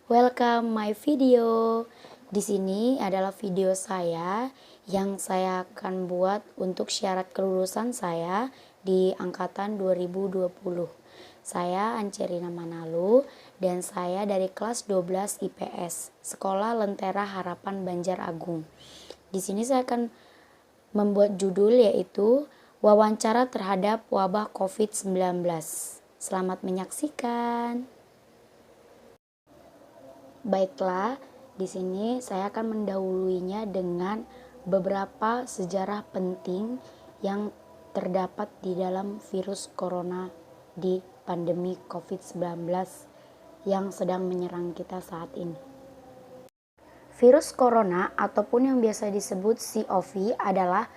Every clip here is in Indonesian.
Welcome my video. Di sini adalah video saya yang saya akan buat untuk syarat kelulusan saya di angkatan 2020. Saya Ancerina Manalu dan saya dari kelas 12 IPS, Sekolah Lentera Harapan Banjar Agung. Di sini saya akan membuat judul yaitu wawancara terhadap wabah COVID-19. Selamat menyaksikan. Baiklah, di sini saya akan mendahuluinya dengan beberapa sejarah penting yang terdapat di dalam virus corona di pandemi COVID-19 yang sedang menyerang kita saat ini. Virus corona ataupun yang biasa disebut COV adalah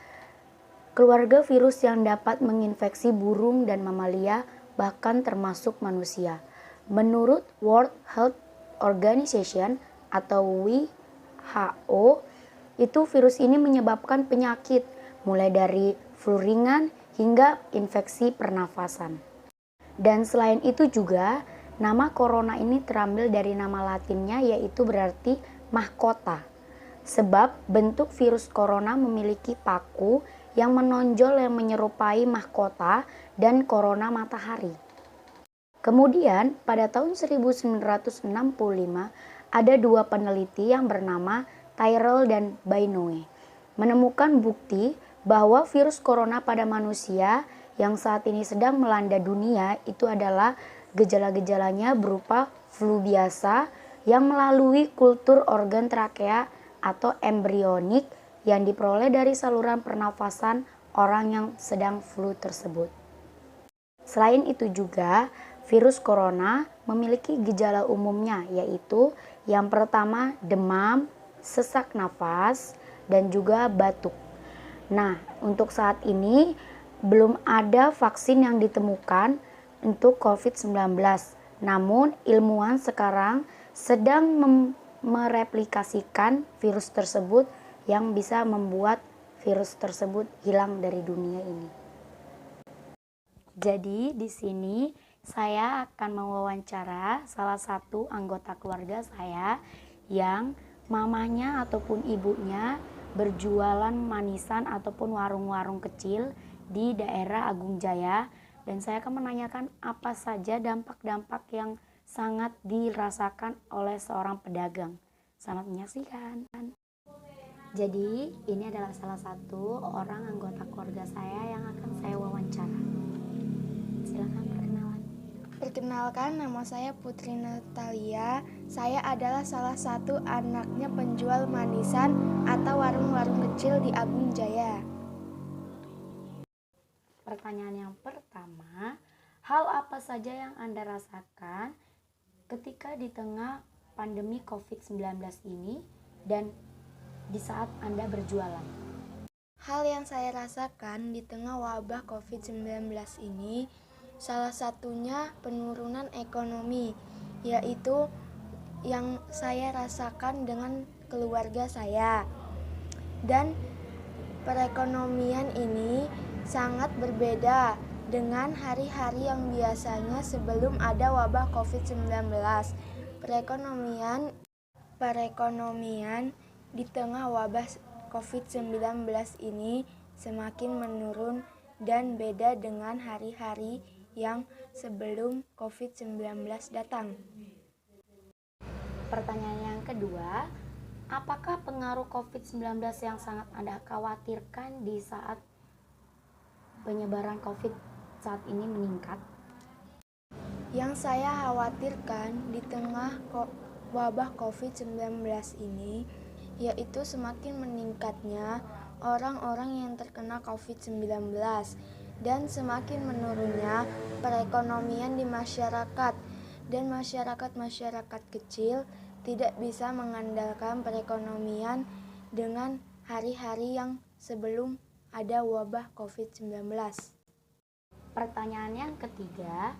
keluarga virus yang dapat menginfeksi burung dan mamalia bahkan termasuk manusia. Menurut World Health Organization atau WHO, itu virus ini menyebabkan penyakit mulai dari flu ringan hingga infeksi pernafasan. Dan selain itu juga, nama corona ini terambil dari nama latinnya yaitu berarti mahkota. Sebab bentuk virus corona memiliki paku yang menonjol yang menyerupai mahkota dan corona matahari. Kemudian pada tahun 1965 ada dua peneliti yang bernama Tyrrell dan Bainoe menemukan bukti bahwa virus corona pada manusia yang saat ini sedang melanda dunia itu adalah gejala-gejalanya berupa flu biasa yang melalui kultur organ trakea atau embrionik yang diperoleh dari saluran pernafasan orang yang sedang flu tersebut. Selain itu juga, virus corona memiliki gejala umumnya yaitu yang pertama demam, sesak nafas, dan juga batuk. Nah, untuk saat ini belum ada vaksin yang ditemukan untuk COVID-19. Namun ilmuwan sekarang sedang mereplikasikan virus tersebut yang bisa membuat virus tersebut hilang dari dunia ini. Jadi di sini saya akan mewawancara salah satu anggota keluarga saya yang mamanya ataupun ibunya berjualan manisan ataupun warung-warung kecil di daerah Agung Jaya, dan saya akan menanyakan apa saja dampak-dampak yang sangat dirasakan oleh seorang pedagang. Selamat menyaksikan. Jadi ini adalah salah satu orang anggota keluarga saya yang akan saya wawancara. Silakan perkenalan. Perkenalkan, nama saya Putri Natalia. Saya adalah salah satu anaknya penjual manisan atau warung-warung kecil di Agung Jaya. Pertanyaan yang pertama, hal apa saja yang Anda rasakan ketika di tengah pandemi COVID-19 ini dan di saat Anda berjualan? Hal yang saya rasakan di tengah wabah COVID-19 ini salah satunya penurunan ekonomi, yaitu yang saya rasakan dengan keluarga saya. Dan perekonomian ini sangat berbeda dengan hari-hari yang biasanya sebelum ada wabah COVID-19. Perekonomian di tengah wabah COVID-19 ini semakin menurun dan beda dengan hari-hari yang sebelum COVID-19 datang. Pertanyaan yang kedua, apakah pengaruh COVID-19 yang sangat Anda khawatirkan di saat penyebaran COVID saat ini meningkat? Yang saya khawatirkan di tengah wabah COVID-19 ini yaitu semakin meningkatnya orang-orang yang terkena COVID-19 dan semakin menurunnya perekonomian di masyarakat, dan masyarakat kecil tidak bisa mengandalkan perekonomian dengan hari-hari yang sebelum ada wabah COVID-19. Pertanyaan yang ketiga,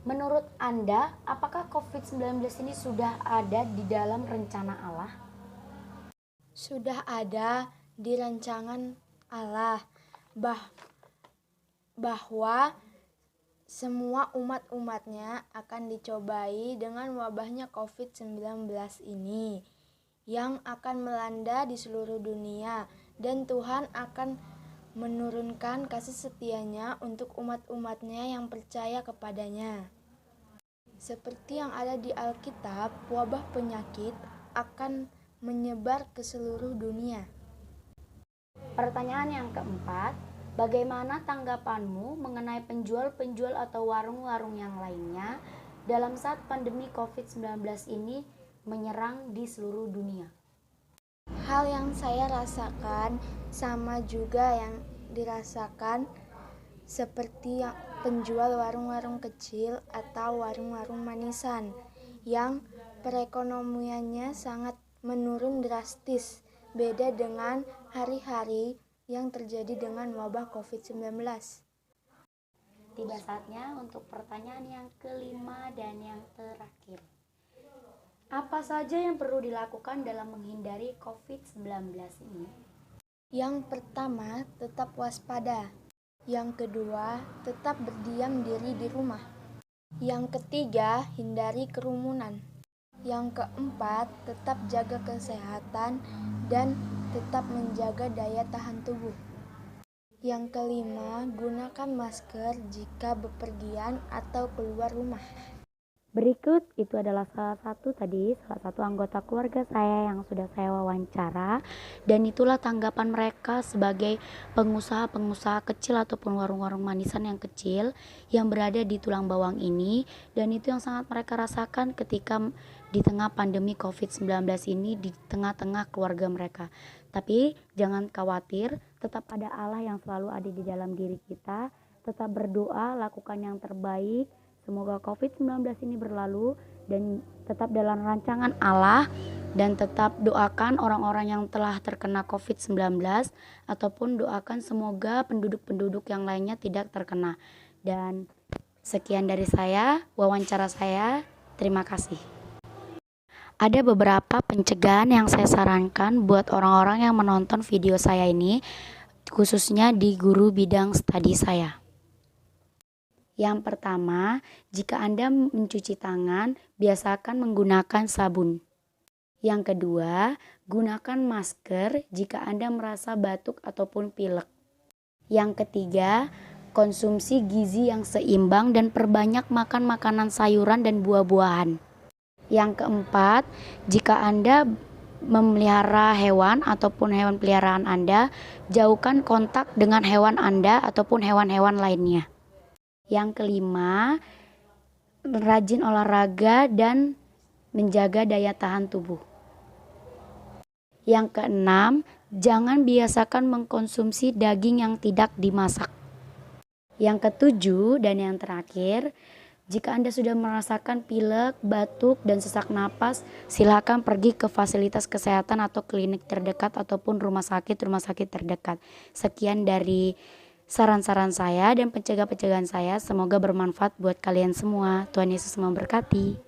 menurut Anda, apakah COVID-19 ini sudah ada di dalam rencana Allah? Sudah ada di rancangan Allah bahwa semua umat-umatnya akan dicobai dengan wabahnya COVID-19 ini yang akan melanda di seluruh dunia, dan Tuhan akan menurunkan kasih setianya untuk umat-umatnya yang percaya kepadanya. Seperti yang ada di Alkitab, wabah penyakit akan menyebar ke seluruh dunia. Pertanyaan yang keempat, bagaimana tanggapanmu mengenai penjual-penjual atau warung-warung yang lainnya dalam saat pandemi COVID-19 ini menyerang di seluruh dunia? Hal yang saya rasakan sama juga yang dirasakan seperti yang penjual warung-warung kecil atau warung-warung manisan yang perekonomiannya sangat menurun drastis, beda dengan hari-hari yang terjadi dengan wabah COVID-19. Tiba saatnya untuk pertanyaan yang kelima dan yang terakhir. Apa saja yang perlu dilakukan dalam menghindari COVID-19 ini? Yang pertama, tetap waspada. Yang kedua, tetap berdiam diri di rumah. Yang ketiga, hindari kerumunan. Yang keempat, tetap jaga kesehatan dan tetap menjaga daya tahan tubuh. Yang kelima, gunakan masker jika bepergian atau keluar rumah. Berikut itu adalah salah satu anggota keluarga saya yang sudah saya wawancara, dan itulah tanggapan mereka sebagai pengusaha-pengusaha kecil ataupun warung-warung manisan yang kecil yang berada di Tulang Bawang ini, dan itu yang sangat mereka rasakan ketika di tengah pandemi COVID-19 ini, di tengah-tengah keluarga mereka. Tapi jangan khawatir, tetap ada Allah yang selalu ada di dalam diri kita. Tetap berdoa, lakukan yang terbaik. Semoga COVID-19 ini berlalu dan tetap dalam rancangan Allah, dan tetap doakan orang-orang yang telah terkena COVID-19 ataupun doakan semoga penduduk-penduduk yang lainnya tidak terkena. Dan sekian dari saya, wawancara saya. Terima kasih. Ada beberapa pencegahan yang saya sarankan buat orang-orang yang menonton video saya ini, khususnya di guru bidang studi saya. Yang pertama, jika Anda mencuci tangan, biasakan menggunakan sabun. Yang kedua, gunakan masker jika Anda merasa batuk ataupun pilek. Yang ketiga, konsumsi gizi yang seimbang dan perbanyak makan makanan sayuran dan buah-buahan. Yang keempat, jika Anda memelihara hewan ataupun hewan peliharaan Anda, jauhkan kontak dengan hewan Anda ataupun hewan-hewan lainnya. Yang kelima, rajin olahraga dan menjaga daya tahan tubuh. Yang keenam, jangan biasakan mengkonsumsi daging yang tidak dimasak. Yang ketujuh dan yang terakhir, jika Anda sudah merasakan pilek, batuk, dan sesak napas, silakan pergi ke fasilitas kesehatan atau klinik terdekat ataupun rumah sakit terdekat. Sekian dari saran-saran saya dan pencegahan saya, semoga bermanfaat buat kalian semua. Tuhan Yesus memberkati.